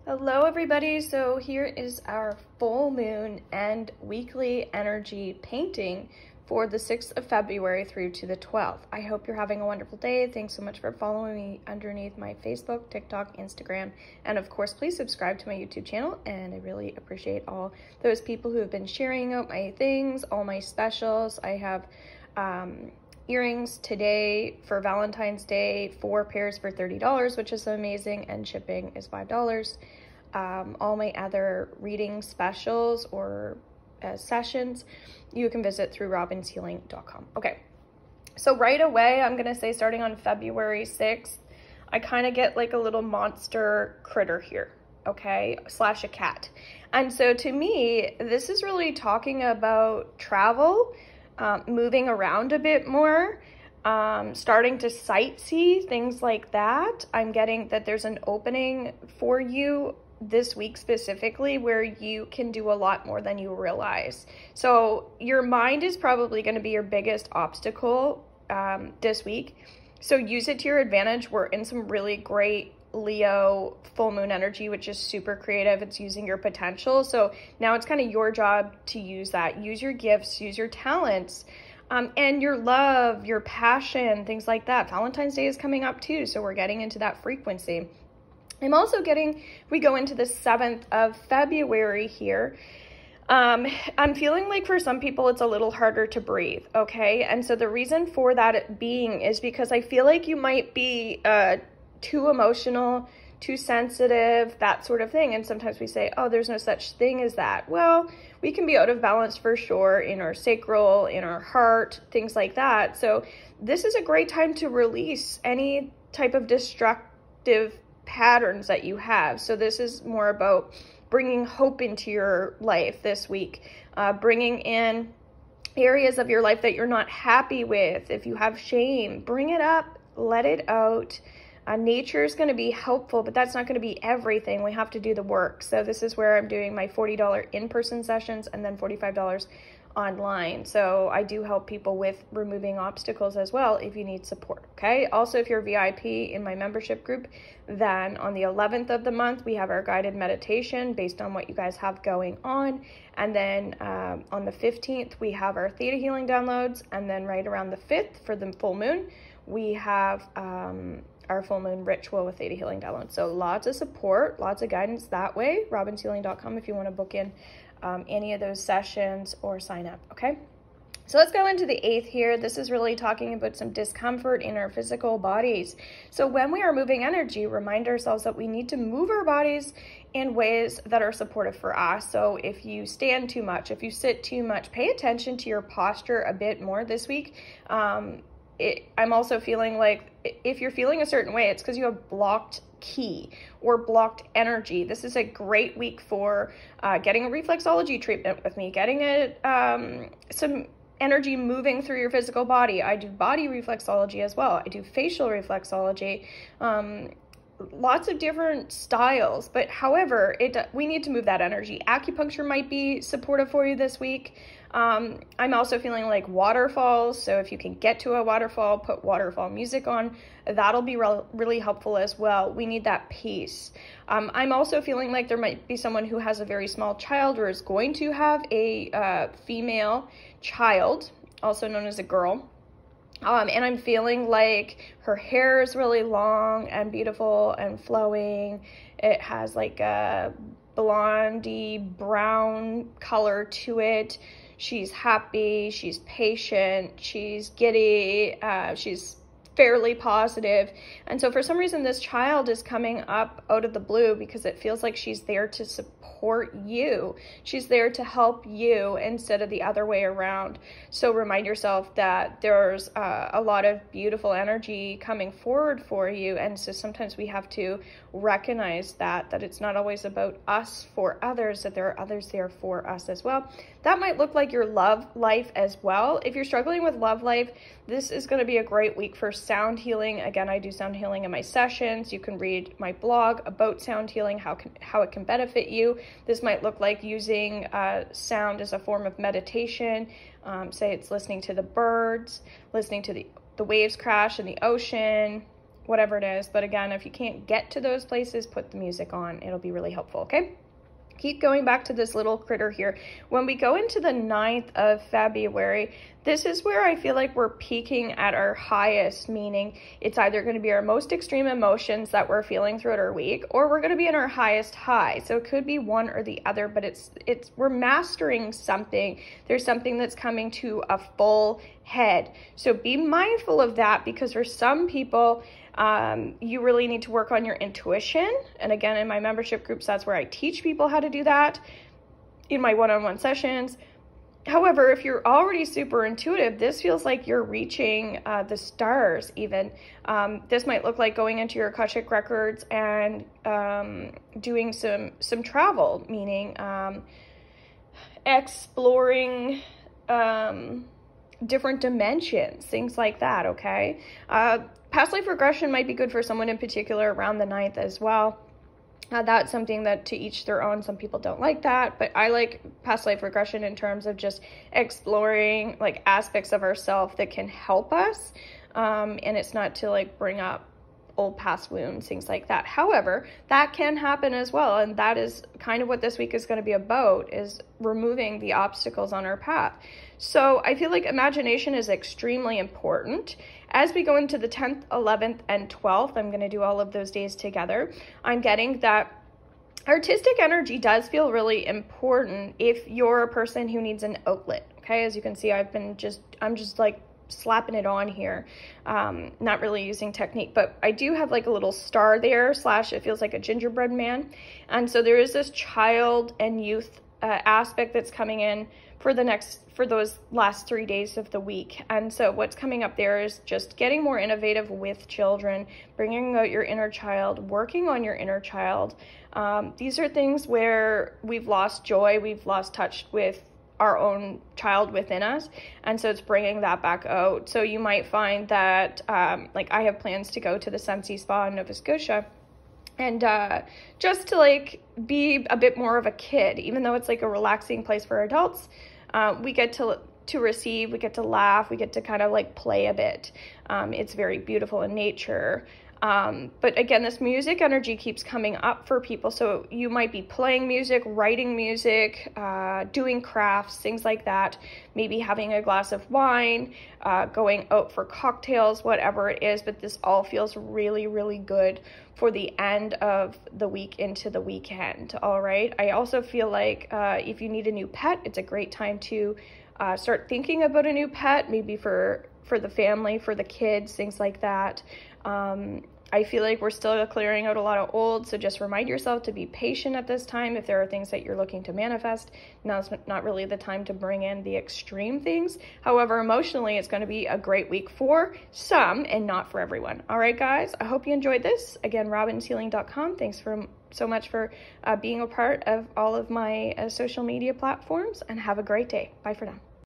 Hello everybody, so here is our full moon and weekly energy painting for the 6th of February through to the 12th. I hope you're having a wonderful day. Thanks so much for following me underneath my Facebook, TikTok, Instagram, and of course please subscribe to my YouTube channel, and I really appreciate all those people who have been sharing out my things, all my specials. I have earrings today for Valentine's Day, 4 pairs for $30, which is amazing, and shipping is $5. All my other reading specials or sessions you can visit through robinshealing.com. Okay, so right away I'm gonna say, starting on February 6th, I kind of get like a little monster critter here, okay, slash a cat. And so to me, this is really talking about travel, moving around a bit more, starting to sightsee, things like that. I'm getting that there's an opening for you this week specifically where you can do a lot more than you realize. So your mind is probably going to be your biggest obstacle this week. So use it to your advantage. We're in some really great Leo full moon energy, which is super creative. It's using your potential. So now it's kind of your job to use that. Use your gifts, use your talents, and your love, your passion, things like that. Valentine's Day is coming up too, so we're getting into that frequency. I'm also getting, we go into the 7th of February here. I'm feeling like for some people it's a little harder to breathe, okay? And so the reason for that being is because I feel like you might be too emotional, too sensitive, that sort of thing. And sometimes we say, oh, there's no such thing as that. Well, we can be out of balance for sure in our sacral, in our heart, things like that. So this is a great time to release any type of destructive patterns that you have. So this is more about bringing hope into your life this week, bringing in areas of your life that you're not happy with. If you have shame, bring it up, let it out. Nature is going to be helpful, but that's not going to be everything. We have to do the work. So this is where I'm doing my $40 in-person sessions and then $45 online. So I do help people with removing obstacles as well if you need support, okay? Also, if you're VIP in my membership group, then on the 11th of the month, we have our guided meditation based on what you guys have going on. And then on the 15th, we have our theta healing downloads. And then right around the 5th for the full moon, we have our full moon ritual with theta healing downloads. So lots of support, lots of guidance that way. robinshealing.com if you want to book in any of those sessions or sign up, okay? So let's go into the 8th here. This is really talking about some discomfort in our physical bodies. So when we are moving energy, remind ourselves that we need to move our bodies in ways that are supportive for us. So if you stand too much, if you sit too much, pay attention to your posture a bit more this week. I'm also feeling like if you're feeling a certain way, it's because you have blocked ki or blocked energy. This is a great week for getting a reflexology treatment with me, getting some energy moving through your physical body. I do body reflexology as well. I do facial reflexology. Lots of different styles, but however, we need to move that energy. Acupuncture might be supportive for you this week. I'm also feeling like waterfalls, so if you can get to a waterfall, put waterfall music on. That'll be really helpful as well. We need that peace. I'm also feeling like there might be someone who has a very small child or is going to have a female child, also known as a girl. And I'm feeling like her hair is really long and beautiful and flowing. It has like a blondie brown color to it. She's happy, she's patient, she's giddy, she's fairly positive. And so for some reason, this child is coming up out of the blue because it feels like she's there to support you. She's there to help you instead of the other way around. So remind yourself that there's a lot of beautiful energy coming forward for you. And so sometimes we have to recognize that it's not always about us for others, that there are others there for us as well. That might look like your love life as well. If you're struggling with love life, this is going to be a great week for sound healing. Again, I do sound healing in my sessions. You can read my blog about sound healing, how it can benefit you. This might look like using sound as a form of meditation. Say it's listening to the birds, listening to the waves crash in the ocean, whatever it is. But again, if you can't get to those places, put the music on. It'll be really helpful, okay? Keep going back to this little critter here. When we go into the 9th of February, this is where I feel like we're peaking at our highest, meaning it's either going to be our most extreme emotions that we're feeling throughout our week, or we're going to be in our highest high. So it could be one or the other, but we're mastering something. There's something that's coming to a full head. So be mindful of that, because for some people, you really need to work on your intuition. And again, in my membership groups, that's where I teach people how to do that in my one-on-one sessions. However, if you're already super intuitive, this feels like you're reaching the stars even. This might look like going into your Akashic records and doing some travel, meaning exploring different dimensions, things like that, okay? Past life regression might be good for someone in particular around the 9th as well. That's something that to each their own. Some people don't like that, but I like past life regression in terms of just exploring like aspects of ourselves that can help us. And it's not to like bring up old past wounds, things like that. However, that can happen as well. And that is kind of what this week is going to be about, is removing the obstacles on our path. So I feel like imagination is extremely important. As we go into the 10th, 11th, and 12th, I'm going to do all of those days together. I'm getting that artistic energy does feel really important if you're a person who needs an outlet. Okay, as you can see, I'm just like slapping it on here, not really using technique, but I do have like a little star there, slash it feels like a gingerbread man. And so there is this child and youth aspect that's coming in for those last 3 days of the week. And so what's coming up there is just getting more innovative with children, bringing out your inner child, working on your inner child. These are things where we've lost joy, we've lost touch with our own child within us, and so it's bringing that back out. So you might find that like I have plans to go to the Sunsea Spa in Nova Scotia, and just to like be a bit more of a kid, even though it's like a relaxing place for adults. We get to receive, we get to laugh, we get to kind of like play a bit. It's very beautiful in nature. But again, this music energy keeps coming up for people. So you might be playing music, writing music, doing crafts, things like that, maybe having a glass of wine, going out for cocktails, whatever it is. But this all feels really, really good for the end of the week into the weekend. All right. I also feel like if you need a new pet, it's a great time to start thinking about a new pet, maybe for the family, for the kids, things like that. I feel like we're still clearing out a lot of old, so just remind yourself to be patient at this time. If there are things that you're looking to manifest, now's not really the time to bring in the extreme things. However, emotionally, it's going to be a great week for some and not for everyone. All right, guys, I hope you enjoyed this. Again, robinshealing.com. Thanks so much for being a part of all of my social media platforms, and have a great day. Bye for now.